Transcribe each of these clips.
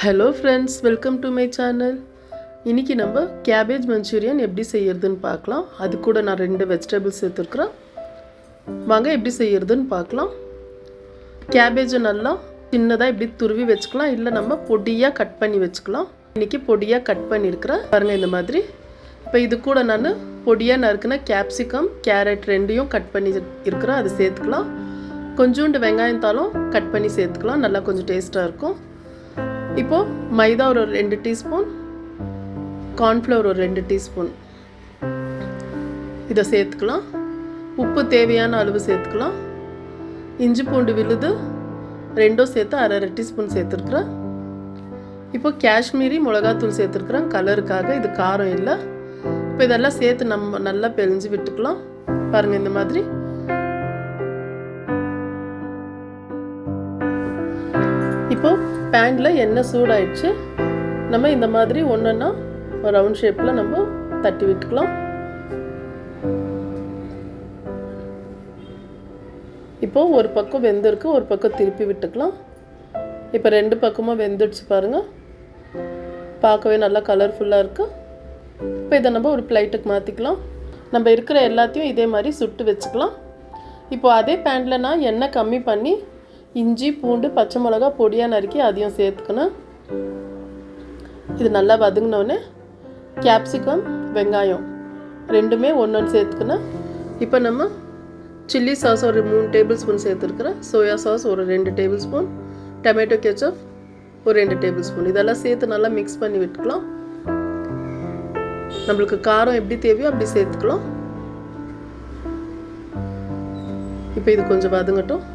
Hello friends, welcome to my channel. இன்னைக்கு நம்ம cabbage manchurian எப்படி செய்யறதுன்னு பார்க்கலாம். அது கூட நான் ரெண்டு vegetables சேர்த்துக்கறேன். வாங்க எப்படி செய்யறதுன்னு பார்க்கலாம். cabbage நல்லா சின்னதா இப்படி துருவி வெச்சுக்கலாம் இல்ல நம்ம பொடியா கட் பண்ணி வெச்சுக்கலாம். இன்னைக்கு பொடியா கட் பண்ணி இருக்கறேன். பாருங்க இந்த மாதிரி. இப்போ இது கூட நான் பொடியா நறுக்குன capsicum, carrot ரெண்டையும் கட் பண்ணி இருக்கறேன். அது சேர்த்துக்கலாம். கொஞ்சோண்டு வெங்காயம் தாளும் கட் பண்ணி சேர்த்துக்கலாம். நல்லா கொஞ்சம் டேஸ்டா இருக்கும். இப்போ மைதா ஒரு 2 டீஸ்பூன் கார்ன்ஃப்ளவர் ஒரு 2 டீஸ்பூன் இத சேர்த்துக்கலாம். உப்பு தேவையான அளவு சேர்த்துக்கலாம். இஞ்சி பூண்டு விழுது ரெண்டும் சேர்த்து அரை டீஸ்பூன் சேர்த்துக்கறேன். இப்போ காஷ்மீரி மிளகாய் தூள் சேர்த்துக்கறேன் கலருக்காக. இது காரம் இல்ல. இப்போ இதெல்லாம் சேர்த்து நம்ம நல்லா பிழிஞ்சு விட்டுக்கலாம். பாருங்க இந்த மாதிரி. இப்போ பேன்ல எண்ணெய் சூடாயிடுச்சு. நம்ம இந்த மாதிரி ஒண்ணா ஒரு ரவுண்ட் ஷேப்ல நம்ம தட்டி விட்டுக்கலாம். இப்போ ஒரு பக்கம் வெந்திருக்கு, ஒரு பக்கம் திருப்பி விட்டுக்கலாம். இப்போ ரெண்டு பக்கமும் வெந்துடுச்சு பாருங்க. பார்க்கவே நல்லா கலர்ஃபுல்லா இருக்கு. இப்போ இத நம்ம ஒரு பிளேட்டுக்கு மாத்திக்கலாம். நம்ம இருக்கிற எல்லாத்தையும் இதே மாதிரி சுட்டு வெச்சுக்கலாம். இப்போ அதே பேன்ல நான் எண்ணெய் கம்மி பண்ணி இஞ்சி பூண்டு பச்சை மிளகாய் பொடியா நறுக்கி அதையும் சேர்த்துக்கணும். இது நல்லா வதங்கினோனே capsicum வெங்காயம் ரெண்டுமே ஒண்ணொண்ணு சேர்த்துக்கணும். இப்போ நம்ம chili sauce ஒரு 3 டேபிள்ஸ்பூன் சேர்த்துக்கறேன். சோயா சாஸ் ஒரு 2 டேபிள்ஸ்பூன், டொமேட்டோ கெச்சப் ஒரு 2 டேபிள்ஸ்பூன் இதெல்லாம் சேர்த்து நல்லா mix பண்ணி விட்டுக்கலாம். நமக்கு காரம் எப்படி தேவையோ அப்படி சேர்த்துக்கலாம். இப்போ இது கொஞ்சம் வதங்கட்டும்.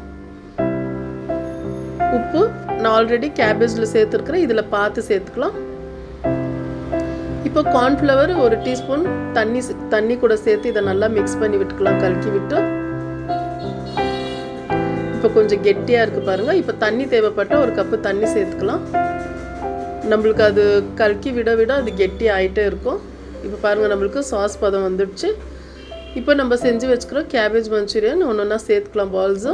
உப்பு நான் ஆல்ரெடி கேபேஜ்ல சேர்த்துக்கறேன். இதல பார்த்து சேர்த்துக்கலாம். இப்போ கார்ன்ஃப்ளவர் ஒரு டீஸ்பூன் தண்ணி கூட சேர்த்து இத நல்லா mix பண்ணி விட்டுக்கலாம் கலக்கி விட்டு. இப்போ கொஞ்சம் கெட்டியா இருக்கு பாருங்க. இப்போ தண்ணி தேவைப்பட்ட ஒரு கப் தண்ணி சேர்த்துக்கலாம். நமக்கு அது கலக்கி விட அது கெட்டி ஆயிட்டே இருக்கும். இப்போ பாருங்க நமக்கு சாஸ் பதம் வந்துடுச்சு. இப்போ நம்ம செஞ்சு வெச்சுக்கிற cabbage manchurian ஒண்ணா சேர்த்துக்கலாம் balls.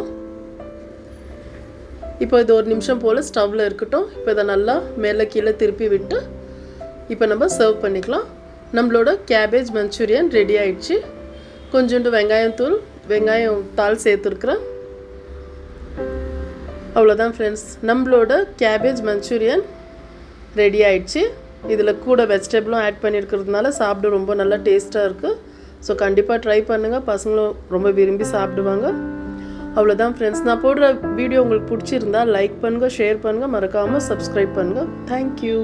இப்போ இது ஒரு நிமிஷம் போல ஸ்டவ்ல இருக்கட்டும். இப்போ இத நல்லா மேலே கீழ திருப்பி விட்டு இப்போ நம்ம சர்வ் பண்ணிக்கலாம். நம்மளோட cabbage manchurian ரெடி ஆயிடுச்சு. கொஞ்சோண்டு வெங்காயம் தாள் சேர்த்துக்கறேன். அவ்வளவுதான் फ्रेंड्स. நம்மளோட cabbage manchurian ரெடி ஆயிடுச்சு. இதுல கூட வெஜிடபிளும் ஆட் பண்ணியிருக்கிறதுனால சாப்பிட ரொம்ப நல்லா டேஸ்டா இருக்கு. சோ கண்டிப்பா ட்ரை பண்ணுங்க. பசங்களும் ரொம்ப விரும்பி சாப்பிடுவாங்க. அவ்வளவுதான் फ्रेंड्स. நான் போடுற வீடியோ உங்களுக்கு பிடிச்சிருந்தா லைக் பண்ணுங்க, ஷேர் பண்ணுங்க, மறக்காம Subscribe பண்ணுங்க. Thank you.